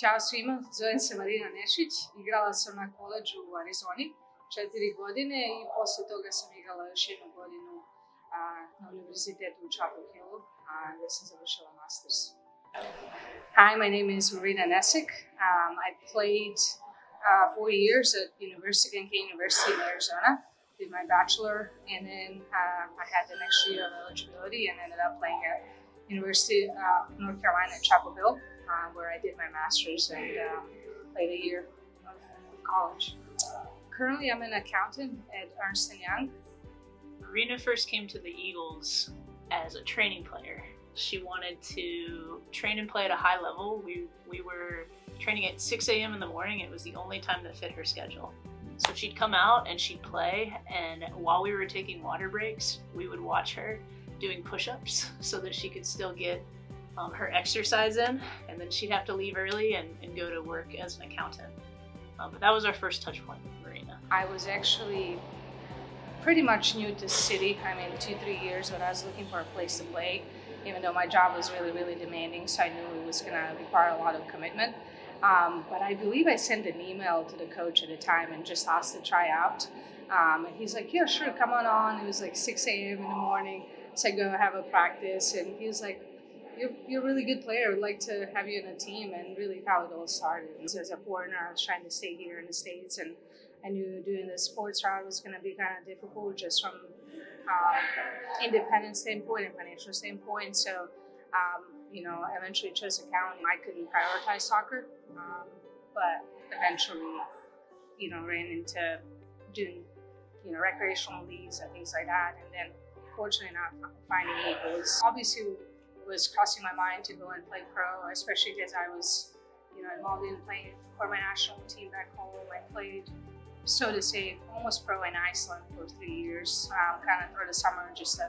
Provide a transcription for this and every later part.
Ćao svima, zovem se Marina Nesic, igrala sam na koledžu u Arizoni 4 godine i posle toga sam igrala još 1 godinu na univerzitetu u Chapel Hillu, gde sam završila masters. Hi, my name is Marina Nesic. I played 4 years at Kenke University in Arizona, did my bachelor, and then I had the next year of eligibility and ended up playing at University of North Carolina at Chapel Hill, where I did my master's and played a year of college. Currently, I'm an accountant at Ernst & Young. Marina first came to the Eagles as a training player. She wanted to train and play at a high level. We were training at 6 a.m. in the morning. It was the only time that fit her schedule. So she'd come out and she'd play, and while we were taking water breaks, we would watch her doing push-ups so that she could still get her exercise in, and then she'd have to leave early and go to work as an accountant. But that was our first touch point with Marina. I was actually pretty much new to the city. I mean, 2-3 years, but I was looking for a place to play, even though my job was really demanding, so I knew it was going to require a lot of commitment. But I believe I sent an email to the coach at the time and just asked to try out. And he's like, yeah, sure, come on. It was like 6 a.m. in the morning, so I go have a practice, and he was like, you're a really good player. I'd like to have you in a team, and really how it all started. As a foreigner, I was trying to stay here in the States, and I knew doing the sports route was going to be kind of difficult just from independent standpoint and financial standpoint. So, I eventually chose accounting. I couldn't prioritize soccer, but eventually, ran into doing, recreational leagues and things like that. And then, fortunately, not finding Eagles. Obviously, was crossing my mind to go and play pro, especially because I was, involved in playing for my national team back home. I played, so to say, almost pro in Iceland for 3 years, kind of for the summer, just to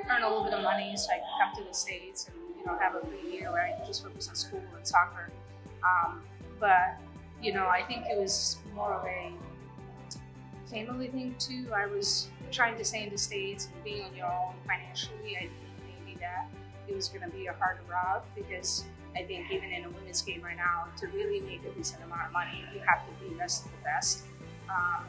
earn a little bit of money so I could come to the States and, have a good year where I could just focus on school and soccer. But, I think it was more of a family thing too. I was trying to stay in the States and being on your own financially. I think maybe that it was going to be a harder route, because I think even in a women's game right now, to really make a decent amount of money, you have to be best of the best.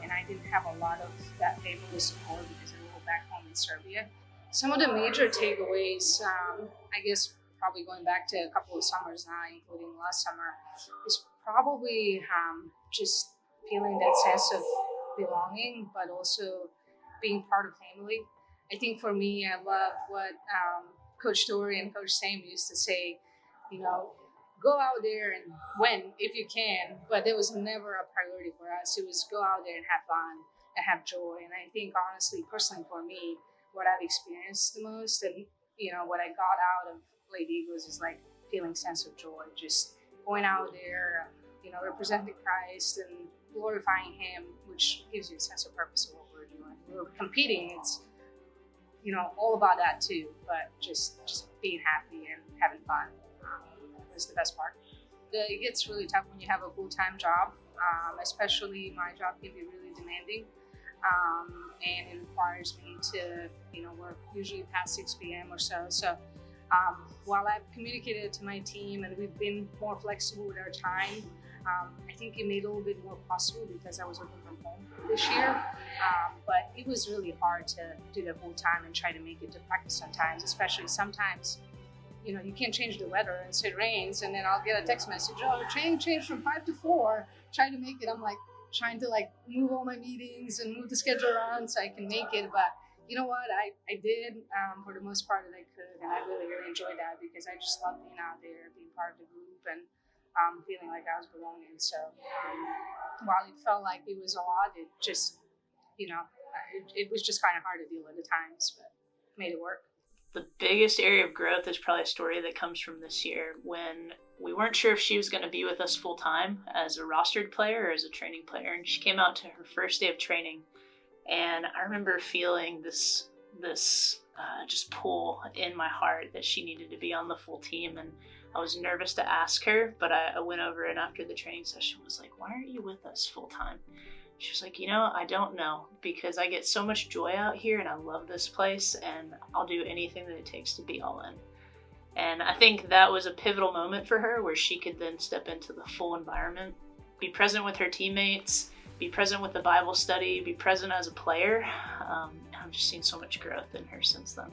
And I didn't have a lot of that family support because I moved back home in Serbia. Some of the major takeaways, I guess probably going back to a couple of summers now, including last summer, is probably just feeling that sense of belonging, but also being part of family. I think for me, I love what Coach Torrey and Coach Sam used to say, go out there and win if you can, but there was never a priority for us. It was go out there and have fun and have joy. And I think, honestly, personally for me, what I've experienced the most and, what I got out of Lady Eagles is like feeling sense of joy, just going out there, representing Christ and glorifying Him, which gives you a sense of purpose of what we're doing. We're competing. It's, all about that too, but just being happy and having fun is the best part. It gets really tough when you have a full-time job, especially my job can be really demanding, and it requires me to, work usually past 6 p.m. or so. So while I've communicated it to my team and we've been more flexible with our time, I think it made it a little bit more possible because I was working from home this year. But it was really hard to do that full time and try to make it to practice sometimes, especially sometimes, you can't change the weather and so it rains, and then I'll get a text message, train changed from 5 to 4, try to make it. I'm like trying to move all my meetings and move the schedule around so I can make it. But you know what, I did for the most part that I could, and I really enjoyed that because I just love being out there, being part of the group, and feeling like I was belonging. So while it felt like it was a lot, it just, it was just kind of hard to deal with at times, but made it work. The biggest area of growth is probably a story that comes from this year when we weren't sure if she was going to be with us full time as a rostered player or as a training player. And she came out to her first day of training, and I remember feeling this just pull in my heart that she needed to be on the full team. And I was nervous to ask her, but I went over and after the training session was like, why aren't you with us full time? She was like, I don't know, because I get so much joy out here and I love this place and I'll do anything that it takes to be all in. And I think that was a pivotal moment for her where she could then step into the full environment, be present with her teammates, be present with the Bible study, be present as a player. I've just seen so much growth in her since then.